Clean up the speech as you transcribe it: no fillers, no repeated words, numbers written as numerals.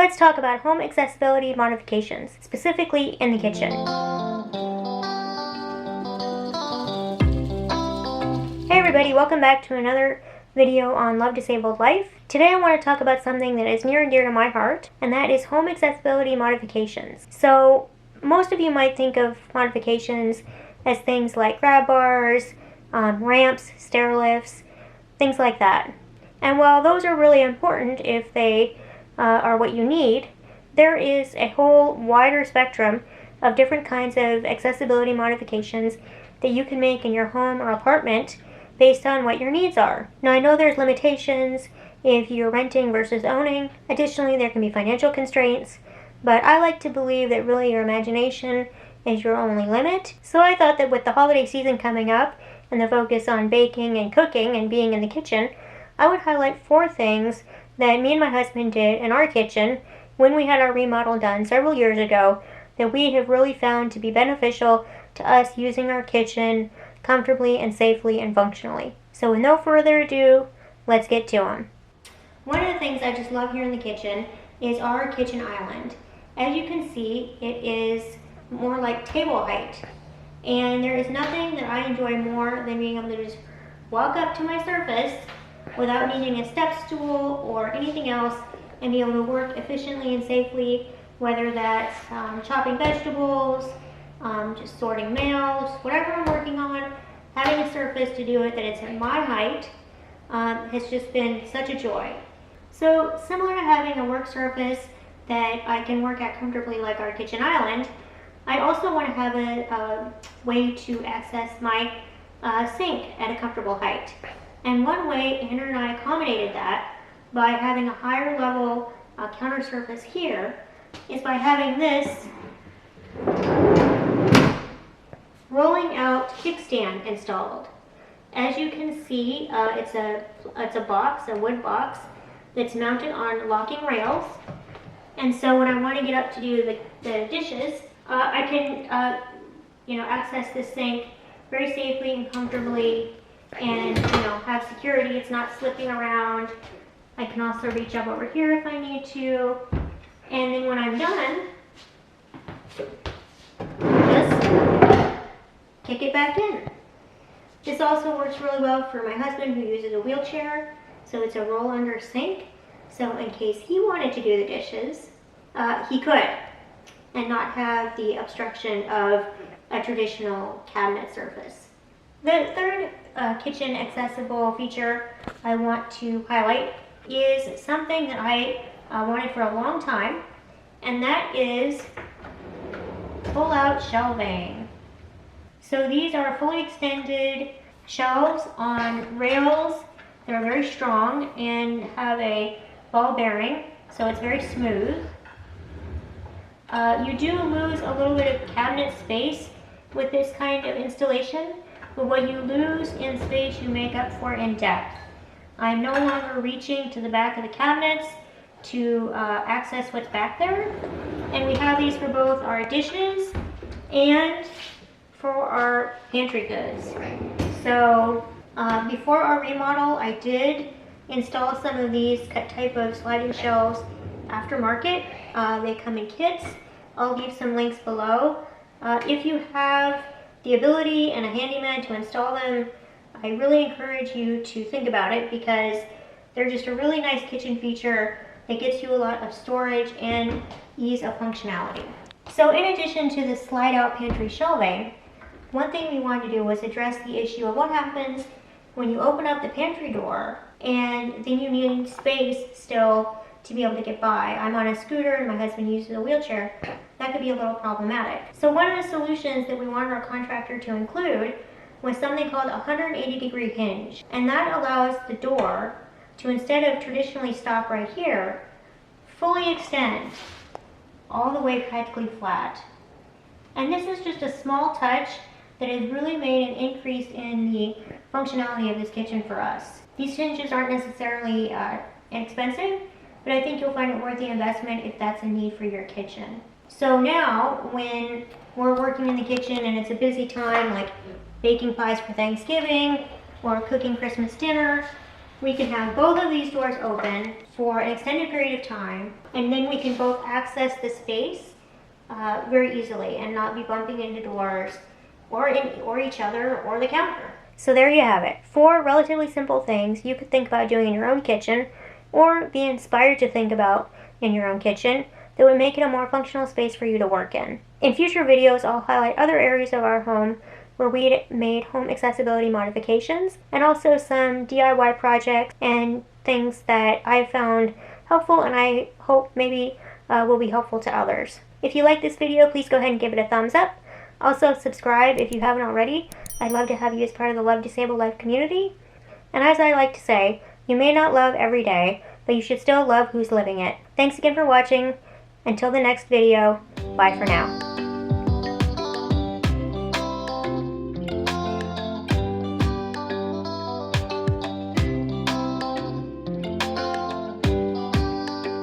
let's talk about home accessibility modifications, specifically in the kitchen. Hey everybody, welcome back to another video on Love Disabled Life. Today I want to talk about something that is near and dear to my heart, and that is home accessibility modifications. So most of you might think of modifications as things like grab bars, ramps, stair lifts, things like that. And while those are really important if they are what you need, there is a whole wider spectrum of different kinds of accessibility modifications that you can make in your home or apartment based on what your needs are. Now I know there's limitations if you're renting versus owning. Additionally, there can be financial constraints, but I like to believe that really your imagination is your only limit. So I thought that with the holiday season coming up and the focus on baking and cooking and being in the kitchen, I would highlight 4 things that me and my husband did in our kitchen when we had our remodel done several years ago that we have really found to be beneficial to us using our kitchen comfortably and safely and functionally. So with no further ado, let's get to them. One of the things I just love here in the kitchen is our kitchen island. As you can see, it is more like table height. And there is nothing that I enjoy more than being able to just walk up to my surface without needing a step stool or anything else and be able to work efficiently and safely, whether that's chopping vegetables, just sorting mails, whatever I'm working on, having a surface to do it that it's at my height has just been such a joy. So similar to having a work surface that I can work at comfortably like our kitchen island, I also want to have a way to access my sink at a comfortable height. And one way Anna and I accommodated that by having a higher level counter surface here is by having this rolling out kickstand installed. As you can see, it's a box, a wood box, that's mounted on locking rails. And so when I want to get up to do the dishes, I can access this sink very safely and comfortably and have security. It's not slipping around. I can also reach up over here if I need to. And then when I'm done, just kick it back in. This also works really well for my husband who uses a wheelchair. So it's a roll under sink. So in case he wanted to do the dishes, he could and not have the obstruction of a traditional cabinet surface. The third kitchen accessible feature I want to highlight is something that I wanted for a long time, and that is pull-out shelving. So these are fully extended shelves on rails. They're very strong and have a ball bearing, so it's very smooth. You do lose a little bit of cabinet space with this kind of installation, but what you lose in space you make up for in depth. I'm no longer reaching to the back of the cabinets to access what's back there, and we have these for both our dishes and for our pantry goods. So before our remodel, I did install some of these type of sliding shelves aftermarket. They come in kits. I'll leave some links below. If you have the ability and a handyman to install them, I really encourage you to think about it because they're just a really nice kitchen feature that gets you a lot of storage and ease of functionality. So in addition to the slide out pantry shelving, one thing we wanted to do was address the issue of what happens when you open up the pantry door and then you need space still to be able to get by. I'm on a scooter and my husband uses a wheelchair. That could be a little problematic. So one of the solutions that we wanted our contractor to include was something called a 180-degree hinge. And that allows the door to, instead of traditionally stop right here, fully extend all the way practically flat. And this is just a small touch that has really made an increase in the functionality of this kitchen for us. These hinges aren't necessarily inexpensive, but I think you'll find it worth the investment if that's a need for your kitchen. So now, when we're working in the kitchen and it's a busy time, like baking pies for Thanksgiving or cooking Christmas dinner, we can have both of these doors open for an extended period of time, and then we can both access the space very easily and not be bumping into doors or each other or the counter. So there you have it. 4 relatively simple things you could think about doing in your own kitchen or be inspired to think about in your own kitchen that would make it a more functional space for you to work in. In future videos, I'll highlight other areas of our home where we made home accessibility modifications, and also some DIY projects and things that I found helpful and I hope maybe will be helpful to others. If you like this video, please go ahead and give it a thumbs up. Also subscribe if you haven't already. I'd love to have you as part of the Love Disabled Life community. And as I like to say, you may not love every day, but you should still love who's living it. Thanks again for watching. Until the next video, bye for now.